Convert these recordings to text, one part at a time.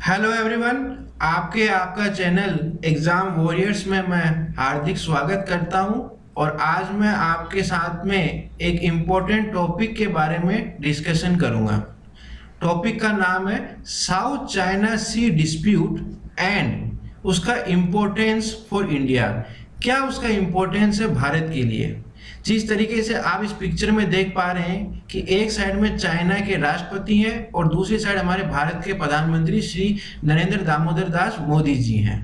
Hello everyone, आपका channel exam warriors में मैं हार्दिक स्वागत करता हूं। और आज मैं आपके साथ में एक इम्पोर्टेंट टॉपिक के बारे में डिस्कशन करूंगा। टॉपिक का नाम है South China Sea dispute and उसका इम्पोर्टेंस फॉर इंडिया। क्या उसका इम्पोर्टेंस है भारत के लिए। जिस तरीके से आप इस पिक्चर में देख पा रहे हैं कि एक साइड में चाइना के राष्ट्रपति हैं और दूसरी साइड हमारे भारत के प्रधानमंत्री श्री नरेंद्र दामोदर दास मोदी जी हैं।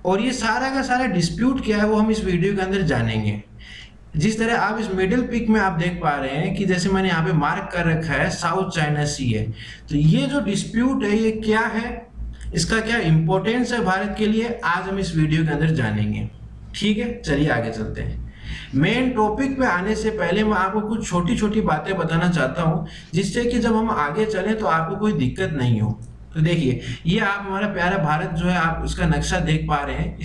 और ये सारा का सारा डिस्प्यूट क्या है वो हम इस वीडियो के अंदर जानेंगे। जिस तरह आप इस मिडिल पिक में आप देख पा रहे हैं कि जैसे मैंने यहाँ पे मार्क कर रखा है साउथ चाइना सी है। तो ये जो डिस्प्यूट है ये क्या है, इसका क्या इंपॉर्टेंस है भारत के लिए, आज हम इस वीडियो के अंदर जानेंगे। ठीक है, चलिए आगे चलते हैं। मेन टॉपिक पे आने से पहले मैं आपको कुछ छोटी छोटी बातें बताना चाहता हूं जिससे कि जब हम आगे चलें तो आपको कोई दिक्कत नहीं हो। तो देखिए, ये आप हमारा प्यारा भारत जो है आप उसका नक्शा देख पा रहे हैं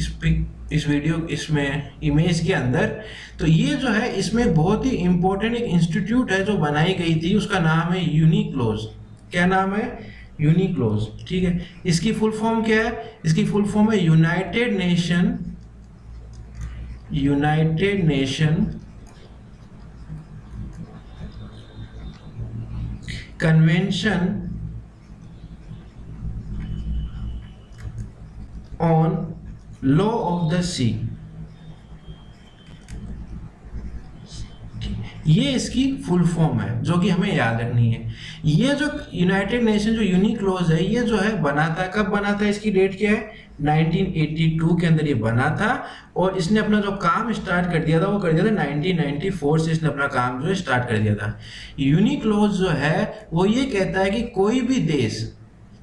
इस वीडियो इसमें इमेज के अंदर। तो ये जो है इसमें बहुत ही इंपॉर्टेंट एक इंस्टीट्यूट है जो बनाई गई थी, उसका नाम है यूनिक्लोज। क्या नाम है? यूनिक्लोज। ठीक है, इसकी फुल फॉर्म क्या है? इसकी फुल फॉर्म है United Nation Convention on Law of the Sea. ये इसकी फुल फॉर्म है जो कि हमें याद रखनी है। ये जो यूनाइटेड नेशन जो यूनिक्लोज है ये जो है बना था, कब बना था, इसकी डेट क्या है? 1982 के अंदर ये बना था। और इसने अपना जो काम स्टार्ट कर दिया था वो कर दिया था 1994 से इसने अपना काम जो है स्टार्ट कर दिया था। यूनिक्लोज जो है वो ये कहता है कि कोई भी देश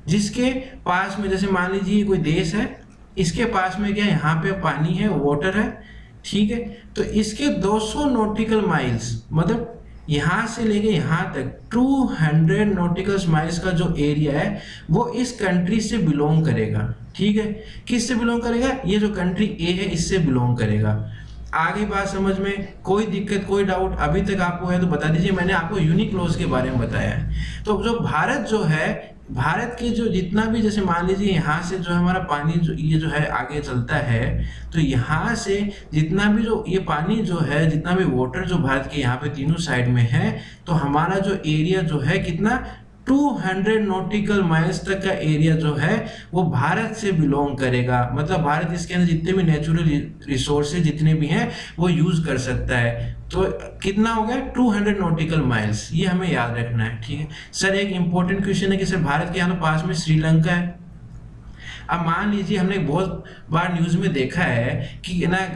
जिसके पास में, जैसे मान लीजिए कोई देश है, इसके पास में क्या यहाँ पे पानी है, वाटर है, ठीक है, तो इसके 200 नॉटिकल माइल्स, मतलब यहाँ से लेके यहाँ तक 200 नॉटिकल माइल्स का जो एरिया है वो इस कंट्री से बिलोंग करेगा। ठीक है, किससे बिलोंग करेगा? ये जो कंट्री ए है इससे बिलोंग करेगा। आगे बात समझ में कोई दिक्कत, कोई डाउट अभी तक आपको है तो बता दीजिए। मैंने आपको यूनिक्लोज के बारे में बताया है। तो जो भारत जो है, भारत के जो जितना भी, जैसे मान लीजिए यहाँ से जो हमारा पानी जो ये जो है आगे चलता है, तो यहाँ से जितना भी जो ये पानी जो है, जितना भी वाटर जो भारत के यहाँ पे तीनों साइड में है, तो हमारा जो एरिया जो है कितना, 200 नॉटिकल माइल्स तक का एरिया जो है वो भारत से बिलोंग करेगा। मतलब भारत इसके अंदर जितने भी नेचुरल रिसोर्सेज जितने भी हैं वो यूज कर सकता है। तो कितना हो गया? 200 नॉटिकल माइल्स। ये हमें याद रखना है। ठीक है सर, एक इंपॉर्टेंट क्वेश्चन है कि सर भारत के यहाँ पास में श्रीलंका है। अब मान लीजिए हमने बहुत बार न्यूज में देखा है कि ना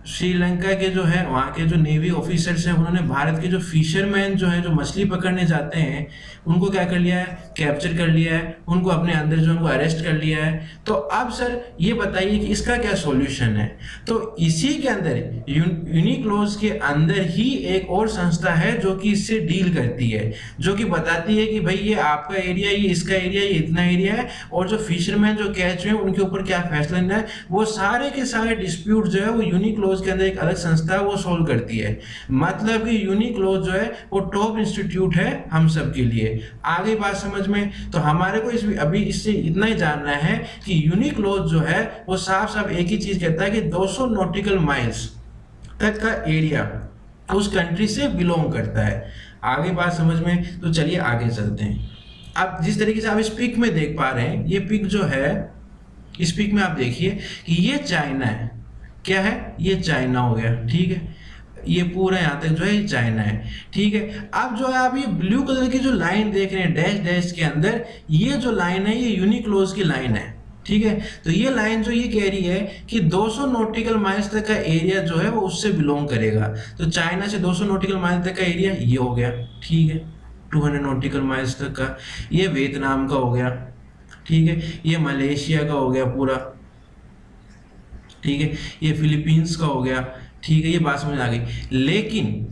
श्रीलंका के जो है वहाँ के जो नेवी ऑफिसर्स हैं उन्होंने भारत के जो फिशरमैन जो है, जो मछली पकड़ने जाते हैं, उनको क्या कर लिया है? कैप्चर कर लिया है, उनको अपने अंदर जो उनको अरेस्ट कर लिया है। तो अब सर ये बताइए कि इसका क्या सॉल्यूशन है? तो इसी के अंदर यूनिक्लोज के अंदर ही एक और संस्था है जो कि इससे डील करती है, जो कि बताती है कि भाई ये आपका एरिया, ये इसका एरिया, ये इतना एरिया है, और जो फिशरमैन जो कैच हुए उनके ऊपर क्या फैसला लेना है। वो सारे के सारे डिस्प्यूट जो है वो यूनिक्लोज के अंदर एक अलग संस्था है वो सोल्व करती है। मतलब कि यूनिक्लोज जो है वो टॉप इंस्टीट्यूट है हम सब के लिए। आगे बात समझ में, तो हमारे को अभी इससे इतना ही जानना है कि यूनिक्लोज जो है वो साफ साफ एक ही चीज कहता है कि 200 नॉटिकल माइल्स तक का एरिया उस कंट्री से बिलोंग करता है। आगे बात समझ में, तो चलिए आगे चलते हैं। अब जिस तरीके से आप इस पिक में देख पा रहे हैं, ये पिक जो है, इस पिक में आप देखिए कि ये चाइना है। क्या है? ये चाइना हो गया। ठीक है, ये पूरा यहाँ तक जो है चाइना है। ठीक है, अब जो है आप ये ब्लू कलर की जो लाइन देख रहे हैं डैश डैश के अंदर, ये जो लाइन है ये यूनिक्लोज की लाइन है। ठीक है, तो ये लाइन जो ये कह रही है कि 200 नॉटिकल माइल्स तक का एरिया जो है वो उससे बिलोंग करेगा। तो चाइना से 200 नॉटिकल माइल्स तक का एरिया ये हो गया। ठीक है, 200 नॉटिकल माइल्स तक का। ये वियतनाम का हो गया। ठीक है, ये मलेशिया का हो गया पूरा। ठीक है, ये फिलीपींस का हो गया। ठीक है, ये बात समझ आ गई। लेकिन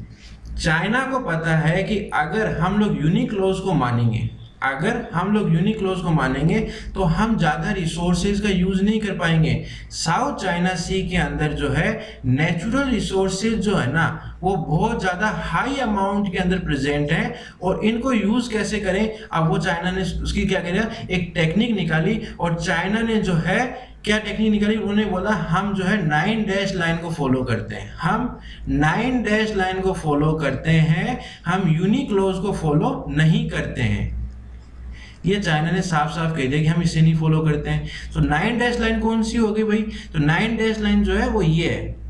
चाइना को पता है कि अगर हम लोग यूनिक्लोज को मानेंगे, अगर हम लोग यूनिक क्लॉज को मानेंगे तो हम ज़्यादा रिसोर्सेज का यूज़ नहीं कर पाएंगे। साउथ चाइना सी के अंदर जो है नेचुरल रिसोर्सेज जो है ना वो बहुत ज़्यादा हाई अमाउंट के अंदर प्रेजेंट है, और इनको यूज़ कैसे करें, अब वो चाइना ने उसकी क्या किया, एक टेक्निक निकाली, और चाइना ने जो है क्या टेक्निक निकाली, उन्होंने बोला हम जो है 9 डैश लाइन को फॉलो करते हैं, हम 9 डैश लाइन को फॉलो करते हैं, हम यूनिक लॉज को फॉलो नहीं करते हैं। ये चाइना ने साफ साफ कह दिया कि हम इसे नहीं फॉलो करते हैं। तो 9 डैश लाइन कौन सी होगी भाई, तो 9 डैश लाइन जो है वो ये है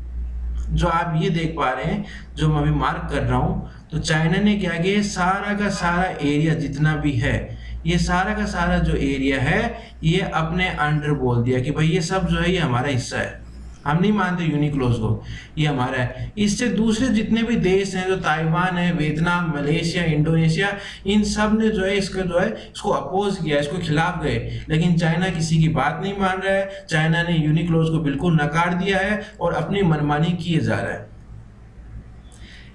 जो आप ये देख पा रहे हैं, जो मैं अभी मार्क कर रहा हूं। तो चाइना ने क्या किया, सारा का सारा एरिया जितना भी है, ये सारा का सारा जो एरिया है ये अपने अंडर बोल दिया कि भाई ये सब जो है ये हमारा हिस्सा है, हम नहीं मानते यूनिक क्लॉज को, ये हमारा है। इससे दूसरे जितने भी देश हैं, जो ताइवान है, वियतनाम, मलेशिया, इंडोनेशिया, इन सब ने जो है इसका जो है इसको अपोज किया, इसको खिलाफ गए, लेकिन चाइना किसी की बात नहीं मान रहा है। चाइना ने यूनिक क्लॉज को बिल्कुल नकार दिया है और अपनी मनमानी किए जा रहा है।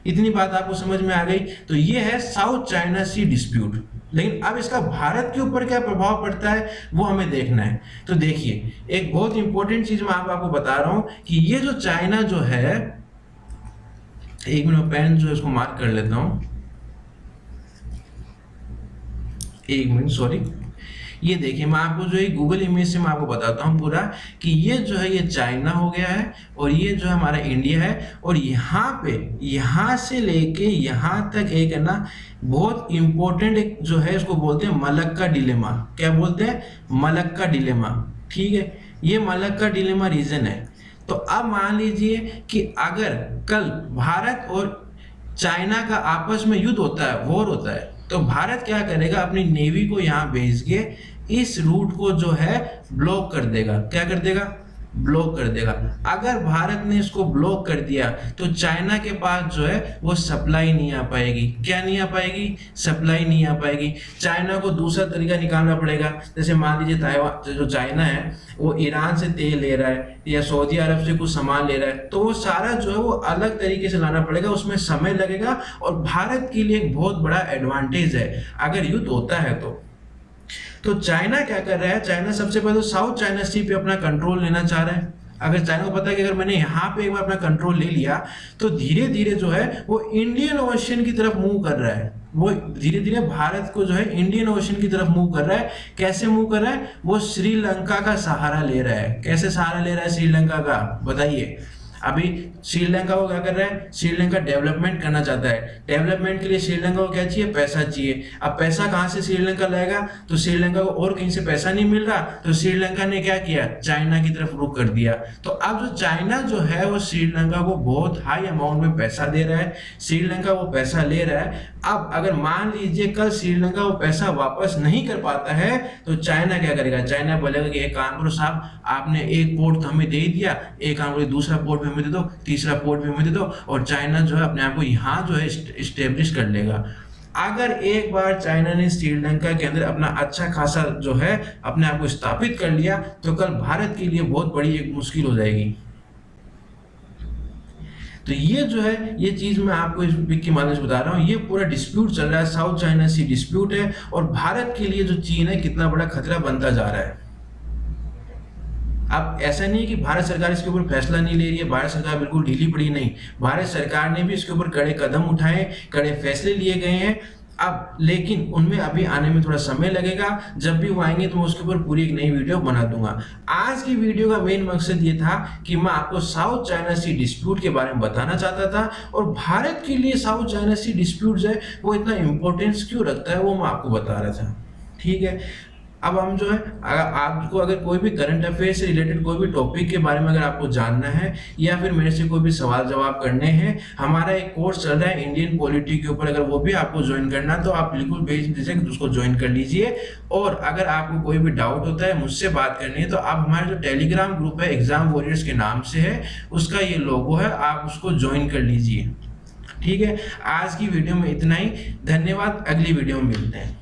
इतनी बात आपको समझ में आ गई। तो ये है साउथ चाइना सी डिस्प्यूट। लेकिन अब इसका भारत के ऊपर क्या प्रभाव पड़ता है वो हमें देखना है। तो देखिए, एक बहुत इंपॉर्टेंट चीज मैं आपको बता रहा हूं कि ये जो चाइना जो है, एक मिनट पेन जो है इसको मार्क कर लेता हूं, एक मिनट सॉरी। ये देखिए, मैं आपको जो है गूगल इमेज से मैं आपको बताता हूँ पूरा कि ये जो है ये चाइना हो गया है, और ये जो है हमारा इंडिया है, और यहाँ पे यहाँ से लेके यहाँ तक एक है ना बहुत इंपॉर्टेंट एक जो है इसको बोलते हैं मलक्का डिलेमा। क्या बोलते हैं, मलक्का डिलेमा। ठीक है, ये मलक्का डिलेमा रीजन है। तो अब मान लीजिए कि अगर कल भारत और चाइना का आपस में युद्ध होता है, वॉर होता है, तो भारत क्या करेगा, अपनी नेवी को यहाँ भेज के इस रूट को जो है ब्लॉक कर देगा। क्या कर देगा, ब्लॉक कर देगा। अगर भारत ने इसको ब्लॉक कर दिया तो चाइना के पास जो है वो सप्लाई नहीं आ पाएगी। क्या नहीं आ पाएगी, सप्लाई नहीं आ पाएगी। चाइना को दूसरा तरीका निकालना पड़ेगा। जैसे मान लीजिए ताइवान जो चाइना है वो ईरान से तेल ले रहा है या सऊदी अरब से कुछ सामान ले रहा है, तो वो सारा जो है वो अलग तरीके से लाना पड़ेगा, उसमें समय लगेगा, और भारत के लिए एक बहुत बड़ा एडवांटेज है अगर युद्ध होता है तो चाइना क्या कर रहा है, चाइना सबसे पहले तो साउथ चाइना सी पे अपना कंट्रोल लेना चाह रहा है। अगर चाइना को पता है कि अगर मैंने यहाँ पे एक बार अपना कंट्रोल ले लिया तो धीरे धीरे जो है वो इंडियन ओशन की तरफ मूव कर रहा है, वो धीरे धीरे भारत को जो है इंडियन ओशन की तरफ मूव कर रहा है। कैसे मूव कर रहा है, वो श्रीलंका का सहारा ले रहा है। कैसे सहारा ले रहा है श्रीलंका का, बताइए। अभी श्रीलंका को क्या कर रहा है, श्रीलंका डेवलपमेंट करना चाहता है। डेवलपमेंट के लिए श्रीलंका को क्या चाहिए, पैसा चाहिए। अब पैसा कहाँ से श्रीलंका लाएगा, तो श्रीलंका को और कहीं से पैसा नहीं मिल रहा, तो श्रीलंका ने क्या किया, चाइना की तरफ रुख कर दिया। तो अब जो चाइना जो है वो श्रीलंका को बहुत हाई अमाउंट में पैसा दे रहा है, श्रीलंका वो पैसा ले रहा है। अब अगर मान लीजिए कल श्रीलंका वो पैसा वापस नहीं कर पाता है तो चाइना क्या करेगा, चाइना बोलेगा कि एक काम करो साहब, आपने एक पोर्ट तो हमें दे दिया, एक काम करो दूसरा पोर्ट हमें दे दो, तीसरा पोर्ट भी हमें दे दो, और चाइना जो है अपने आप को यहाँ जो है इस्टेब्लिश कर लेगा। अगर एक बार चाइना ने श्रीलंका के अंदर अपना अच्छा खासा जो है अपने आप को स्थापित कर लिया तो कल भारत के लिए बहुत बड़ी एक मुश्किल हो जाएगी। तो ये जो है ये चीज मैं आपको इस पिक के माध्यम से बता रहा हूँ। ये पूरा डिस्प्यूट चल रहा है, साउथ चाइना सी डिस्प्यूट है, और भारत के लिए जो चीन है कितना बड़ा खतरा बनता जा रहा है। अब ऐसा नहीं है कि भारत सरकार इसके ऊपर फैसला नहीं ले रही है, भारत सरकार बिल्कुल ढीली पड़ी नहीं, भारत सरकार ने भी इसके ऊपर कड़े कदम उठाए, कड़े फैसले लिए गए हैं। अब लेकिन उनमें अभी आने में थोड़ा समय लगेगा, जब भी वो आएंगे तो मैं उसके ऊपर पूरी एक नई वीडियो बना दूंगा। आज की वीडियो का मेन मकसद ये था कि मैं आपको साउथ चाइना सी डिस्प्यूट के बारे में बताना चाहता था, और भारत के लिए साउथ चाइना सी डिस्प्यूट जो है वो इतना इंपॉर्टेंस क्यों रखता है वो मैं आपको बता रहा था। ठीक है, अब हम जो है आपको अगर कोई भी करंट अफेयर से रिलेटेड कोई भी टॉपिक के बारे में अगर आपको जानना है या फिर मेरे से कोई भी सवाल जवाब करने हैं, हमारा एक कोर्स चल रहा है इंडियन पॉलिटी के ऊपर, अगर वो भी आपको ज्वाइन करना तो आप बिल्कुल भेज दीजिए, उसको ज्वाइन कर लीजिए। और अगर आपको कोई भी डाउट होता है, मुझसे बात करनी है, तो आप हमारा जो टेलीग्राम ग्रुप है एग्जाम वॉरियर्स के नाम से है, उसका ये लोगो है, आप उसको ज्वाइन कर लीजिए। ठीक है, आज की वीडियो में इतना ही, धन्यवाद, अगली वीडियो में मिलते हैं।